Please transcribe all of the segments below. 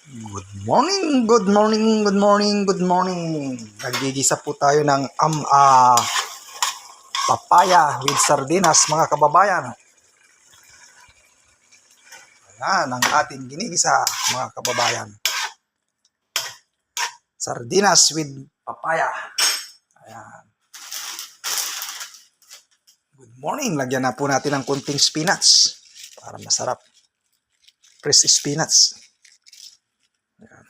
Good morning, good morning, good morning, good morning. Nagigisa po tayo ng papaya with sardinas, mga kababayan. Ayan ang ating ginigisa, mga kababayan. Sardinas with papaya. Ayan. Good morning. Lagyan na po natin ng kunting spinach para masarap. Fresh spinach. Ayan.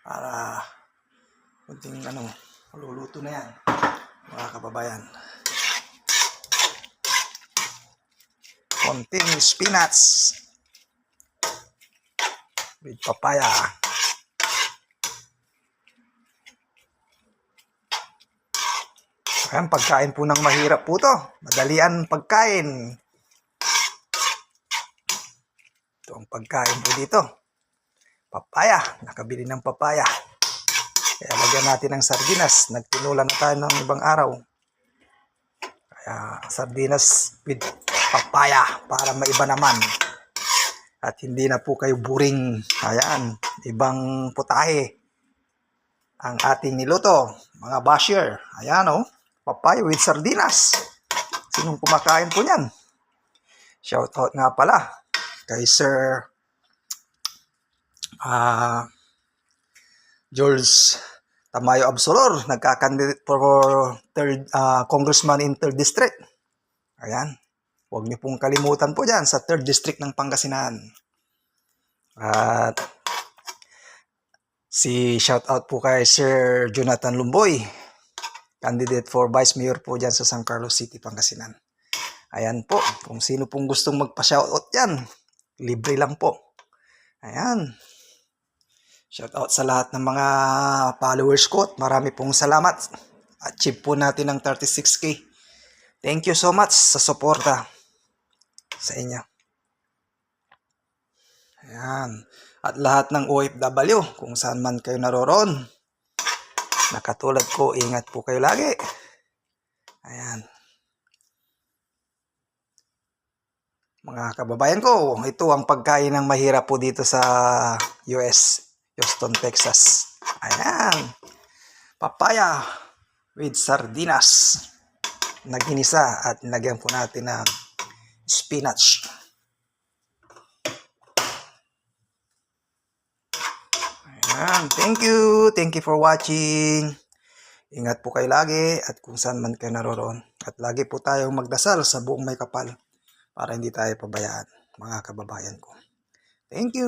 Para kunting luluto na yan, mga kababayan. Konting spinach with papaya. Ayan, pagkain po ng mahirap po to. Madalian pagkain. Ito ang pagkain po dito. Papaya. Nakabili ng papaya. Kaya lagyan natin ng sardinas. Nagtinulan na tayo ng ibang araw. Kaya sardinas with papaya para maiba naman. At hindi na po kayo boring. Ayan, ibang putahe ang ating niluto, mga basher. Ayan papaya with sardinas. Sinong kumakain po niyan? Shoutout nga pala kay Sir George Tamayo Absolor, nagka-candidate for congressman in 3rd District. Ayan. Huwag niyo pong kalimutan po dyan sa 3rd District ng Pangasinan. At shoutout po kay Sir Jonathan Lumboy, candidate for Vice Mayor po dyan sa San Carlos City, Pangasinan. Ayan po, kung sino pong gustong magpa-shoutout dyan, libre lang po. Ayan. Shoutout sa lahat ng mga followers ko. Marami pong salamat. Achieve po natin ang 36K. Thank you so much sa suporta sa inyo. Ayan. At lahat ng OFW, kung saan man kayo naroroon, na katulad ko, ingat po kayo lagi. Ayan. Mga kababayan ko, ito ang pagkain ng mahirap po dito sa US, Houston, Texas. Ayan. Papaya with sardinas. Naginisa at nilagyan po natin ng spinach. Ayan. Thank you. Thank you for watching. Ingat po kayo lagi at kung saan man kayo naroroon. At lagi po tayong magdasal sa buong may kapal para hindi tayo pabayaan, mga kababayan ko. Thank you.